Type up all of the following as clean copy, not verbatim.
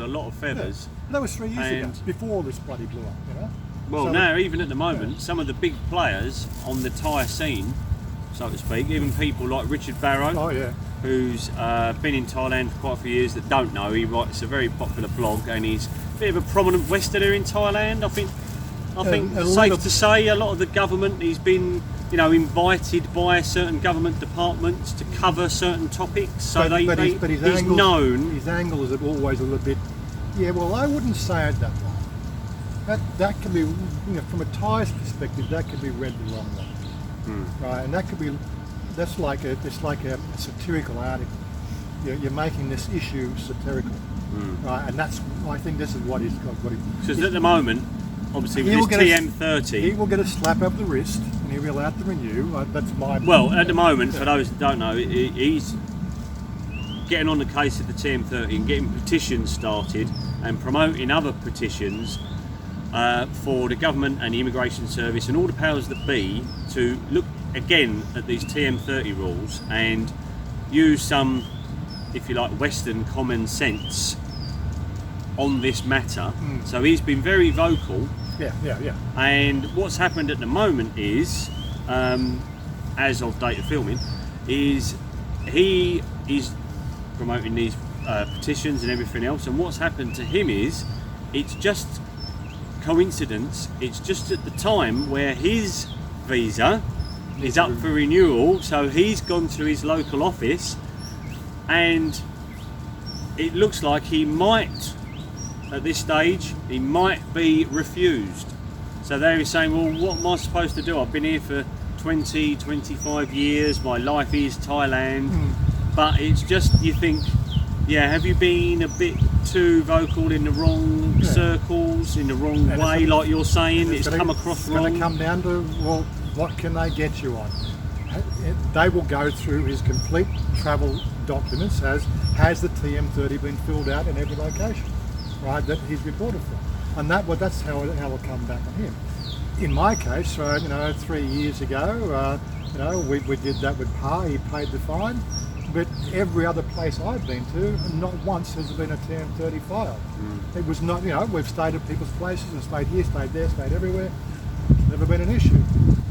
a lot of feathers. Yeah. That was 3 years ago, before this bloody blew up, you know. Well, so now, even at the moment, some of the big players on the Thai scene, so to speak, even people like Richard Barrow, who's been in Thailand for quite a few years, that don't know, he writes a very popular blog, and he's a bit of a prominent Westerner in Thailand. I think it's safe to say a lot of the government, he's been, you know, invited by certain government departments to cover certain topics. So he's known. His angle is always a little bit. Yeah, well, I wouldn't say it that way. That can be, you know, from a Thai's perspective, that can be read the wrong way, right? And that could be, it's like a satirical article. You're making this issue satirical, right? And I think this is what he's got. Because at the moment, obviously with his TM30, he will get a slap up the wrist, and he'll be allowed to renew. That's my. Well, at the moment, for those that don't know, he's getting on the case of the TM30 and getting petitions started and promoting other petitions for the government and the immigration service and all the powers that be to look again at these TM30 rules and use some, if you like, Western common sense on this matter. So he's been very vocal. Yeah. And what's happened at the moment is, as of date of filming, is he is promoting these petitions and everything else. And what's happened to him is, it's just coincidence. It's just at the time where his visa is up for renewal. So he's gone to his local office, and it looks like he might. At this stage, he might be refused. So they're saying, well, what am I supposed to do? I've been here for 20, 25 years, my life is Thailand. But it's just, you think, yeah, have you been a bit too vocal in the wrong circles, in the wrong way, like you're saying? It's come across wrong. It's going to come down to, well, what can they get you on? They will go through his complete travel documents. Has the TM30 been filled out in every location? Right, that he's reported for, and that's how it'll come back on him. In my case, 3 years ago, we did that with Pa. He paid the fine, but every other place I've been to, not once has there been a TM30 filed. It was not, we've stayed at people's places and stayed here, stayed there, stayed everywhere. Never been an issue,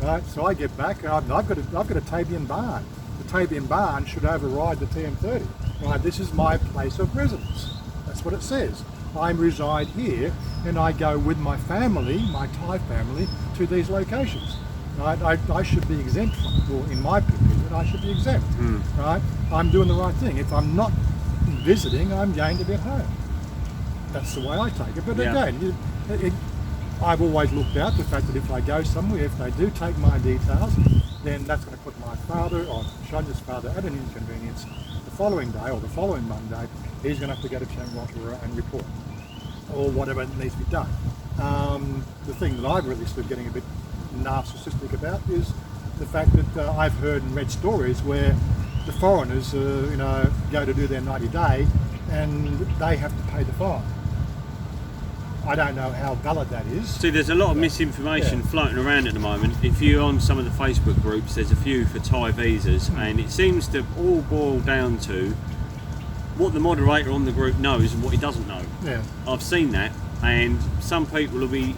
right? So I get back, I've got a Tabian barn. The Tabian barn should override the TM30. Right, this is my place of residence. That's what it says. I reside here, and I go with my family, my Thai family, to these locations. Right? I should be exempt from it, or in my opinion, I should be exempt. Right? I'm doing the right thing. If I'm not visiting, I'm going to be at home. That's the way I take it. But again, I've always looked out the fact that if I go somewhere, if they do take my details, then that's going to put my father, or Shonya's father, at an inconvenience. The following day, or the following Monday, he's going to have to go to Chiang Rai and report, or whatever needs to be done. The thing that I've really started getting a bit narcissistic about is the fact that I've heard and read stories where the foreigners, go to do their 90-day and they have to pay the fine. I don't know how valid that is. See, there's a lot of misinformation floating around at the moment. If you're on some of the Facebook groups, there's a few for Thai visas, and it seems to all boil down to what the moderator on the group knows and what he doesn't know. Yeah. I've seen that, and some people will be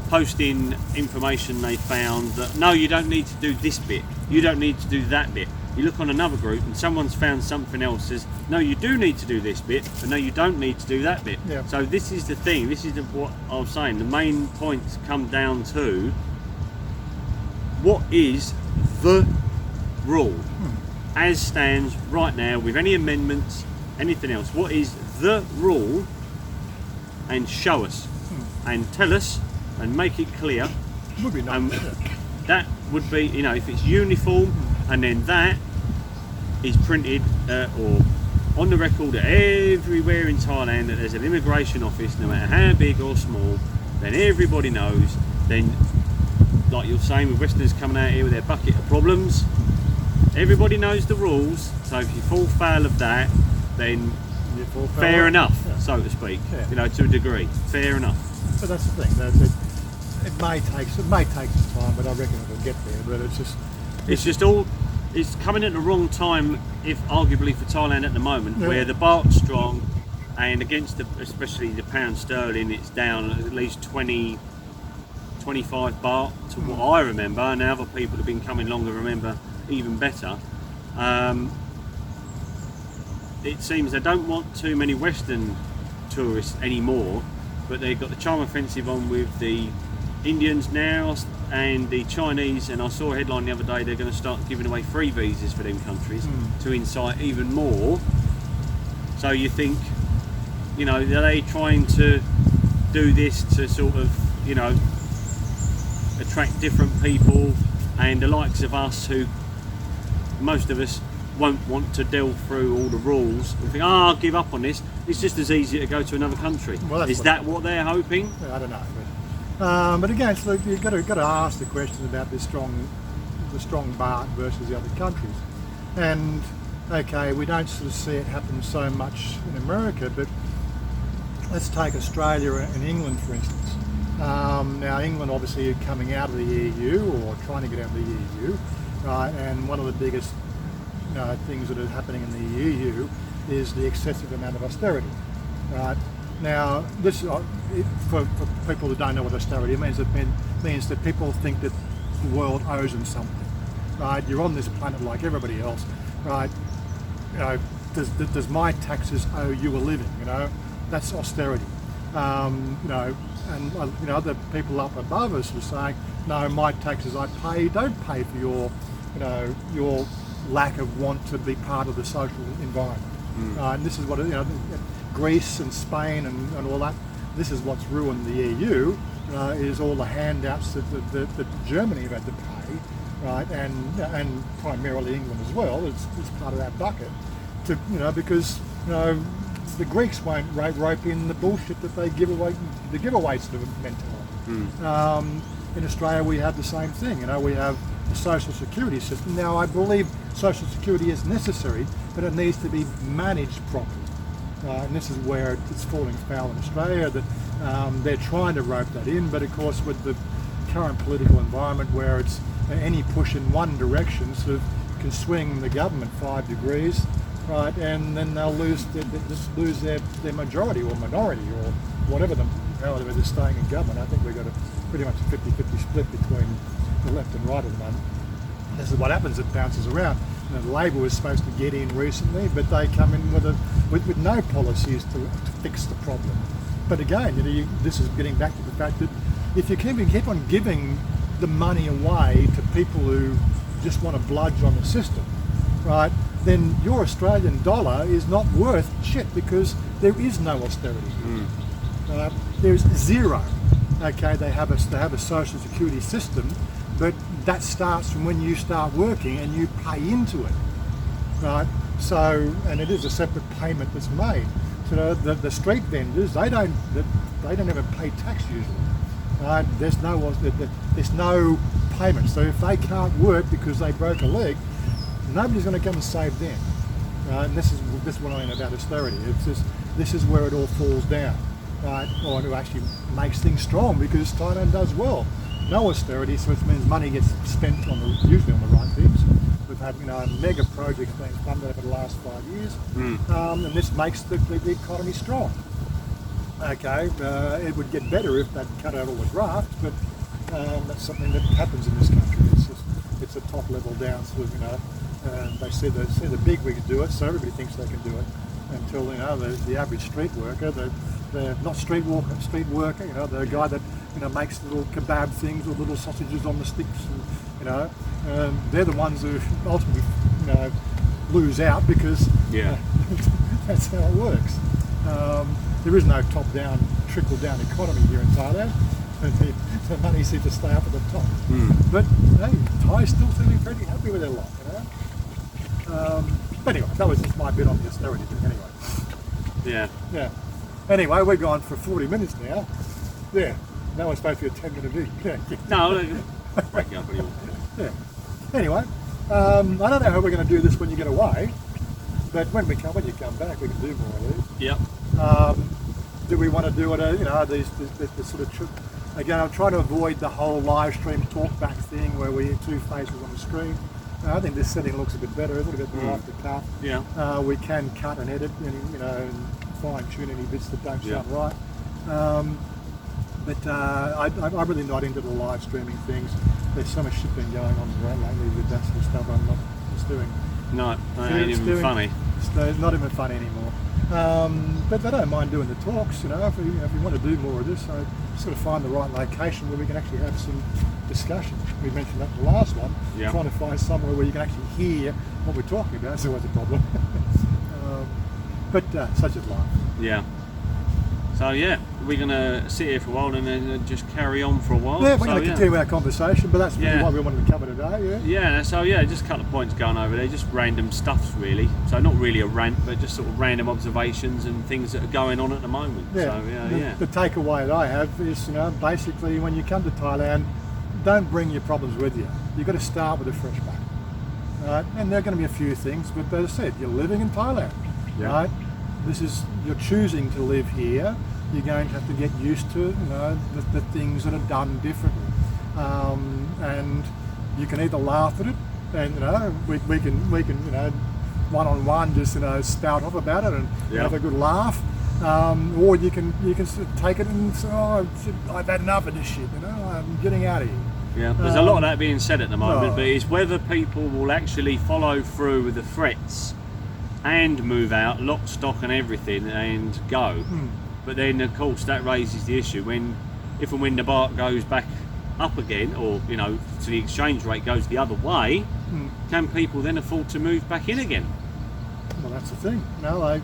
posting information they found that, no, you don't need to do this bit, you don't need to do that bit. You look on another group and someone's found something else, says, no, you do need to do this bit, but no, you don't need to do that bit. Yeah. So this is the thing, this is what I was saying, the main points come down to, what is the rule as stands right now, with any amendments, anything else? What is the rule? And show us and tell us and make it clear. Would be nice. That would be, if it's uniform, and then that is printed or on the record everywhere in Thailand that there's an immigration office, no matter how big or small, then everybody knows. Then, like you're saying, with Westerners coming out here with their bucket of problems, everybody knows the rules. So if you fall foul of that, then fair enough, so to speak. To a degree, fair enough. So that's the thing. It may take some time, but I reckon it'll get there. But it's coming at the wrong time, if arguably for Thailand at the moment, where the baht's strong, and against especially the pound sterling, it's down at least 20, 25 baht to what I remember, and other people have been coming along and remember even better. It seems they don't want too many Western tourists anymore, but they've got the charm offensive on with the Indians now and the Chinese, and I saw a headline the other day they're going to start giving away free visas for them countries to incite even more. So you think, you know, are they trying to do this to sort of, you know, attract different people, and the likes of us who, most of us, won't want to delve through all the rules and think, I'll give up on this, it's just as easy to go to another country. Well, is that what they're hoping? I don't know, but again, so you've got to ask the question about the strong baht versus the other countries. And okay, we don't sort of see it happen so much in America, but let's take Australia and England for instance. Now England obviously coming out of the EU or trying to get out of the EU, right? And one of the biggest things that are happening in the EU is the excessive amount of austerity, right? Now, this for people who don't know what austerity means, it means that people think that the world owes them something, right? You're on this planet like everybody else, right? You know, does my taxes owe you a living? You know, that's austerity. You know, and you know, the people up above us are saying, no, my taxes I pay don't pay for your, you know, your lack of want to be part of the social environment. And this is what, you know, Greece and Spain and all that, this is what's ruined the EU, is all the handouts that Germany have had to pay, right, and primarily England as well, it's part of that bucket, to, you know, because, you know, the Greeks won't rope in the bullshit that they give away, the giveaway sort of mentality. In Australia we have the same thing, you know, we have the social security system. Now I believe social security is necessary, but it needs to be managed properly. And this is where it's falling foul in Australia, that they're trying to rope that in, but of course with the current political environment where it's any push in one direction sort of can swing the government 5 degrees, right, and then they'll lose their majority or minority or whatever however they're staying in government. I think we've got pretty much a 50-50 split between the left and right at the moment. This is what happens, it bounces around. You know, Labor was supposed to get in recently, but they come in with no policies to fix the problem. But again, you know, this is getting back to the fact that if you keep on giving the money away to people who just want to bludge on the system, right, then your Australian dollar is not worth shit because there is no austerity. There's zero. Okay, they have a social security system, but that starts from when you start working and you pay into it, right? So, and it is a separate payment that's made. So the street vendors, they don't even pay tax usually, right? There's no payment. So if they can't work because they broke a leg, nobody's going to come and save them. And this is what I mean about austerity. This is where it all falls down, right? Or it actually makes things strong because Thailand does well. No austerity, so it means money gets spent usually on the right things. We've had, you know, mega projects being funded over the last 5 years, and this makes the economy strong. Okay, it would get better if they'd cut out all the graft, but that's something that happens in this country. It's a top level down sort of, you know. They see the big wigs do it, so everybody thinks they can do it. Until, you know, the average street worker, the not street worker, you know, the guy that, you know, makes little kebab things or little sausages on the sticks, and, you know, they're the ones who ultimately, you know, lose out because that's how it works. There is no top-down, trickle-down economy here in Thailand. The money seems to stay up at the top. But hey, Thais still seem to be pretty happy with their lot, you know. But anyway, that was just my bit on the austerity thing. Anyway. Yeah. Anyway, we're gone for 40 minutes now. Yeah. That was supposed to be a 10-minute video. No, break it up anymore. Yeah. Anyway, I don't know how we're going to do this when you get away, but when you come back, we can do more of these. Yep. Do we want to do it? You know, these sort of. Again, I'm trying to avoid the whole live stream talkback thing where we have two faces on the screen. I think this setting looks a bit better, a little bit more off the cuff. Yeah. We can cut and edit, and you know, fine tune any bits that don't sound right. I'm really not into the live streaming things. There's so much shit been going on lately with that sort of stuff. I'm not just doing. No, it ain't even funny. It's not even funny anymore. But I don't mind doing the talks. If we want to do more of this, I sort of find the right location where we can actually have some discussion. We mentioned that in the last one. Yeah. Trying to find somewhere where you can actually hear what we're talking about is always a problem. But such is life. Yeah. So yeah, we're gonna sit here for a while and then just carry on for a while. Yeah, we're going to continue our conversation, but that's really what we wanted to cover today. Just a couple of points going over there, just random stuff really. So not really a rant, but just sort of random observations and things that are going on at the moment. Yeah. The takeaway that I have is, basically when you come to Thailand, don't bring your problems with you. You've got to start with a fresh back. Right? And there are going to be a few things, but as I said, you're living in Thailand. Yeah. Right? You're choosing to live here. You're going to have to get used to the things that are done differently, and you can either laugh at it, and we can one-on-one just spout off about it and have a good laugh, or you can sort of take it and say, oh, I've had enough of this shit. I'm getting out of here. Yeah, there's a lot of that being said at the moment, but it's whether people will actually follow through with the threats and move out, lock, stock and everything and go. But then of course that raises the issue if and when the baht goes back up again, or to the exchange rate goes the other way, can people then afford to move back in again? Well, that's the thing. I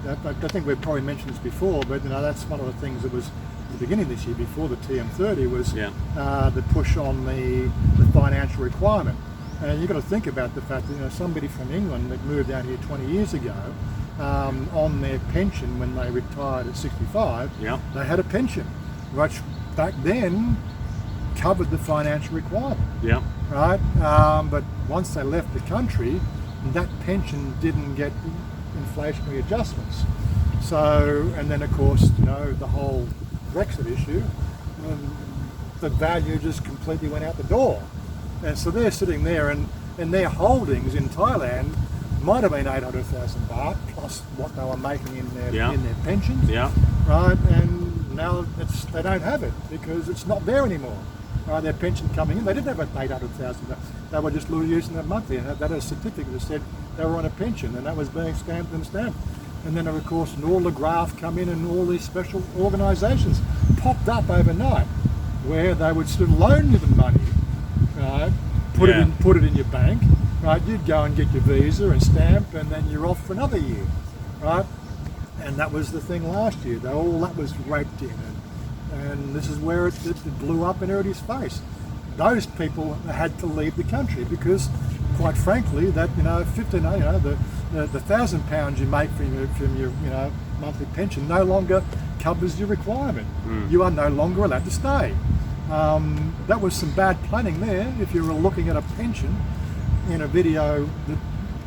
think we've probably mentioned this before, but that's one of the things that was at the beginning of this year before the TM30 was the push on the financial requirement. And you've got to think about the fact that somebody from England that moved out here 20 years ago on their pension when they retired at 65, they had a pension, which back then covered the financial requirement. Yeah. Right. But once they left the country, that pension didn't get inflationary adjustments. So, and then of course, the whole Brexit issue, the value just completely went out the door. And so they're sitting there, and their holdings in Thailand might have been 800,000 baht plus what they were making in their pensions. Yeah. Right. And now they don't have it because it's not there anymore. Right. Their pension coming in, they didn't have 800,000. They were just using it monthly, and that a certificate that said they were on a pension, and that was being stamped and stamped. And then of course, all the graft come in, and all these special organisations popped up overnight, where they would sort of loan you the money. Right, put it in your bank. Right, you'd go and get your visa and stamp, and then you're off for another year. Right, and that was the thing last year. All that was raped in, and this is where it blew up in everybody's face. Those people had to leave the country because, quite frankly, that the £1,000 you make from your monthly pension no longer covers your requirement. You are no longer allowed to stay. That was some bad planning there. If you were looking at a pension in a video that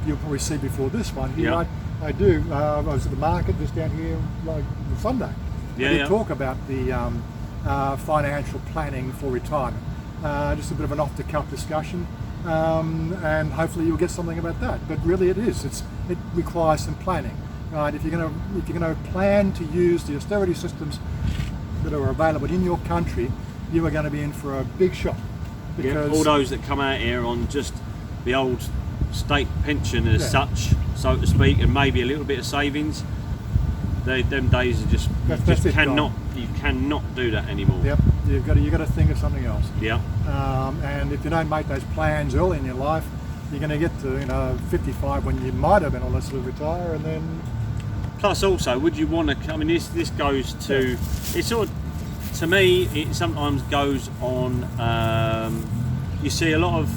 you'll probably see before this one, I was at the market just down here like Sunday. I did talk about the financial planning for retirement. Just a bit of an off-the-cuff discussion, and hopefully you'll get something about that. But really, it requires some planning. Right? If you're going to plan to use the austerity systems that are available in your country, you are going to be in for a big shock. Because all those that come out here on just the old state pension as such, so to speak, and maybe a little bit of savings, them days are just you cannot do that anymore. Yep, you've got to think of something else. Yeah. And if you don't make those plans early in your life, you're going to get to 55 when you might have been on this to retire, and then. Plus, also, would you want to? I mean, this goes to it's sort of. To me, it sometimes goes on. You see a lot of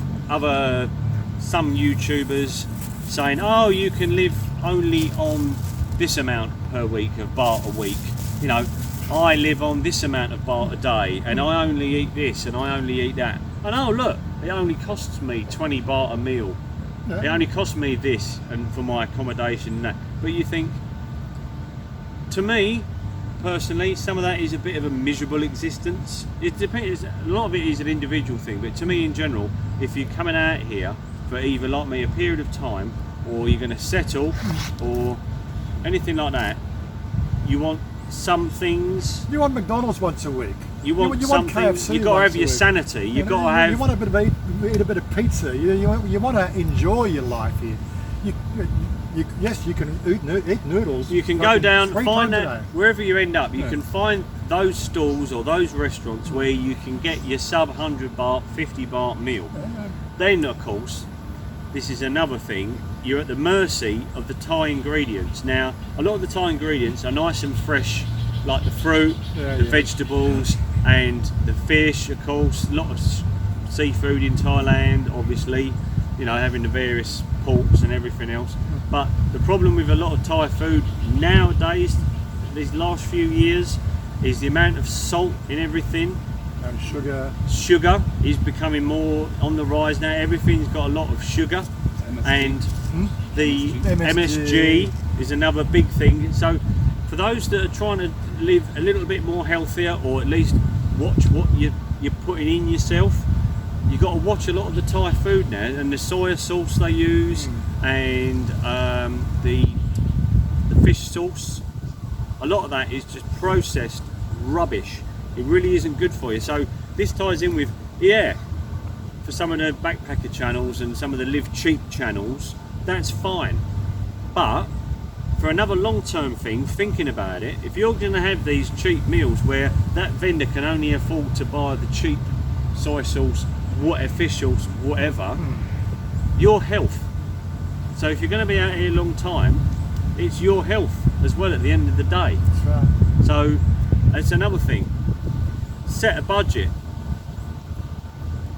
some YouTubers saying, "Oh, you can live only on this amount per week of baht a week." I live on this amount of baht a day, and I only eat this, and I only eat that. And oh, look, it only costs me 20 baht a meal. Yeah. It only costs me this, and for my accommodation and that. But you think, to me. Personally, some of that is a bit of a miserable existence. It depends. A lot of it is an individual thing, but to me, in general, if you're coming out here for either like me a period of time, or you're going to settle, or anything like that, you want some things. You want McDonald's once a week. You want you something. KFC You got to once have a your week. sanity. You got to have. You want a bit of eat a bit of pizza. You want to enjoy your life here. Yes, you can eat noodles. You can go down, 3 find times a that day. wherever you end up. You Yeah. can find those stalls or those restaurants where you can get your sub 100 baht, 50 baht meal. Then, of course, this is another thing. You're at the mercy of the Thai ingredients. Now, a lot of the Thai ingredients are nice and fresh, like the fruit, the vegetables, and the fish. Of course, a lot of seafood in Thailand, obviously. You know, having the various porks and everything else. But the problem with a lot of Thai food nowadays, these last few years, is the amount of salt in everything. And sugar. Sugar is becoming more on the rise now. Everything's got a lot of sugar, and the MSG is another big thing. So for those that are trying to live a little bit more healthier, or at least watch what you're putting in yourself, you've got to watch a lot of the Thai food now, and the soya sauce they use, and the fish sauce. A lot of that is just processed rubbish. It really isn't good for you. So this ties in with, for some of the backpacker channels and some of the live cheap channels, that's fine. But for another long-term thing, thinking about it, if you're going to have these cheap meals where that vendor can only afford to buy the cheap soy sauce, whatever, fish sauce, whatever, your health. So if you're going to be out here a long time, it's your health as well at the end of the day. That's right. So that's another thing. Set a budget.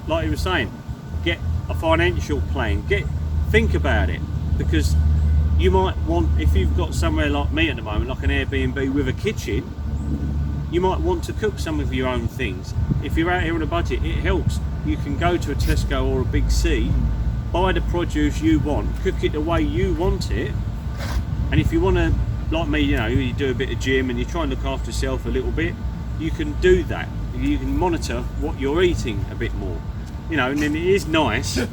Like you were saying, get a financial plan. Think about it, because you might want, if you've got somewhere like me at the moment, like an Airbnb with a kitchen, you might want to cook some of your own things. If you're out here on a budget, it helps. You can go to a Tesco or a Big C, buy the produce you want, cook it the way you want it, and if you want to, like me, you do a bit of gym and you try and look after yourself a little bit, you can do that. You can monitor what you're eating a bit more, and then it is nice. It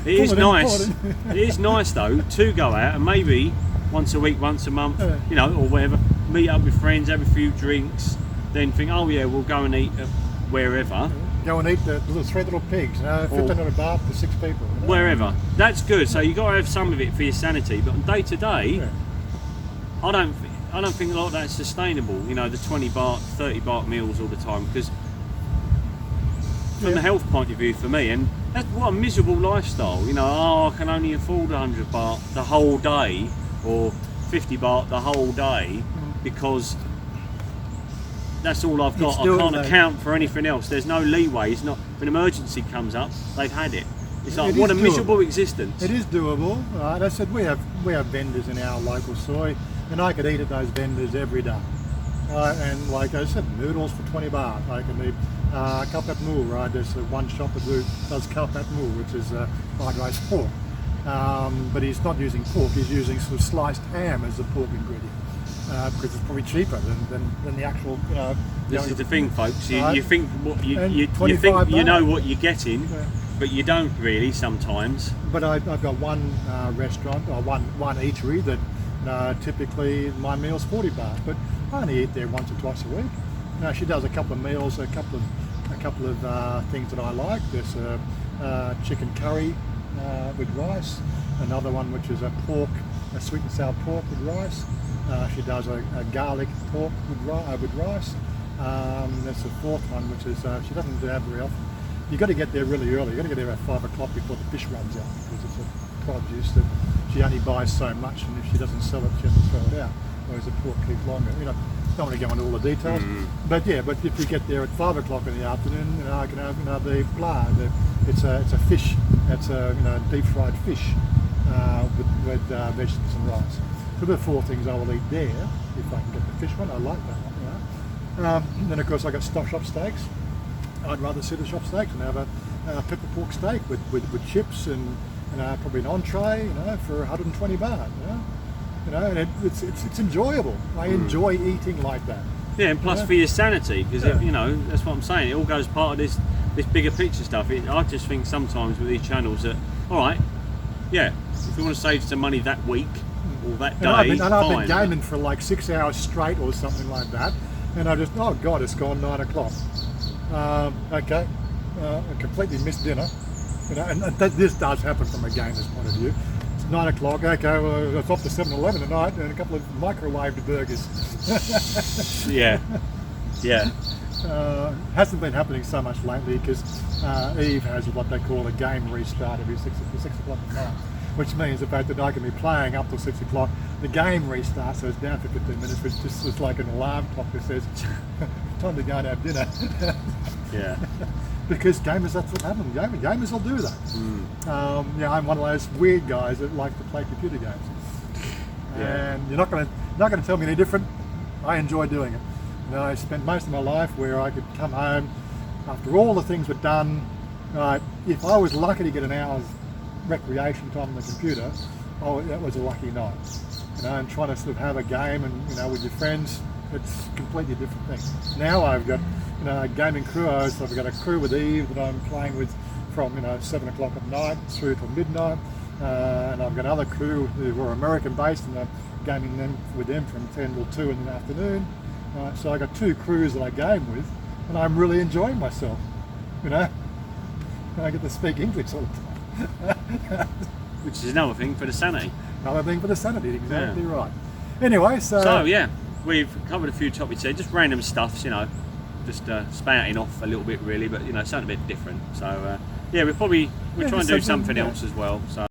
is nice though to go out and maybe once a week, once a month, or whatever, meet up with friends, have a few drinks, then think, oh yeah, we'll go and eat wherever. Go and eat the three little pigs, 1,500 baht for 6 people. Wherever. That's good. So you got to have some of it for your sanity. But on day to day, I don't think a lot of that's sustainable. The 20 baht, 30 baht meals all the time, because from the health point of view for me, and that's what a miserable lifestyle. I can only afford 100 baht the whole day, or 50 baht the whole day, because that's all I've got. I can't account for anything else. There's no leeway. It's not, if an emergency comes up, they've had it. It's like, what a miserable existence. It is doable, right? I said we have vendors in our local soy, and I could eat at those vendors every day. And like I said, noodles for 20 baht. I can eat kapat moo, right? There's one shop that does kapat moo, which is fried rice pork. But he's not using pork, he's using sort of sliced ham as the pork ingredient. Because it's probably cheaper than the actual. This is the thing, folks. You think what you think baht. you know what you're getting, but you don't really sometimes. But I've got one restaurant or one eatery that typically my meal's 40 baht, but I only eat there once or twice a week. She does a couple of meals, a couple of things that I like. There's a chicken curry with rice, another one which is a sweet and sour pork with rice. She does a garlic pork with rice. There's a fourth one, which is she doesn't do that very often. You've got to get there really early. You've got to get there at 5 o'clock before the fish runs out, because it's a produce that she only buys so much, and if she doesn't sell it, she has to throw it out. Whereas the pork keeps longer. Don't want to go into all the details, but if you get there at 5 o'clock in the afternoon, I can have the blah. It's a fish. It's a deep fried fish with vegetables and rice. So the 4 things I will eat there if I can get the fish one. I like that one. Then of course I got shop steaks. I'd rather sit at shop steaks and have a pepper pork steak with chips and probably an entree, for 120 baht. And it's enjoyable. I enjoy eating like that. Yeah, and plus for your sanity, because that's what I'm saying. It all goes part of this bigger picture stuff. I just think sometimes with these channels that, all right, if you want to save some money that week, or that And day, I've been fine. gaming for like 6 hours straight or something like that, and I just, oh God, it's gone 9 o'clock. Okay, I completely missed dinner. You know, and this does happen from a gamer's point of view. It's 9 o'clock. Okay, well, it's off to 7-Eleven tonight and a couple of microwaved burgers. Yeah, yeah, Hasn't been happening so much lately because Eve has what they call a game restart every 6 o'clock at night, which means the fact that I can be playing up till 6 o'clock, the game restarts, so it's down for 15 minutes, which just is like an alarm clock that says, time to go and have dinner. yeah. Because gamers, that's what happens. Gamers will do that. Yeah, I'm one of those weird guys that like to play computer games. Yeah. And you're not going to tell me any different. I enjoy doing it. You know, I spent most of my life where I could come home after all the things were done. If I was lucky to get an hour's recreation time on the computer, oh, that was a lucky night. You know, and trying to sort of have a game and, you know, with your friends, it's a completely different thing. Now I've got, you know, a gaming crew. So I've got a crew with Eve that I'm playing with from, you know, 7 o'clock at night through till midnight. And I've got another crew who are American based, and I'm gaming with them from 10 till 2 in the afternoon. So I've got 2 crews that I game with, and I'm really enjoying myself, you know. And I get to speak English all the time. Which is another thing for the sanity. Another thing for the sanity, exactly right. Anyway, So yeah, we've covered a few topics here, just random stuffs, you know, just spouting off a little bit really, but you know, something a bit different. So yeah, we'll try and do something else as well. So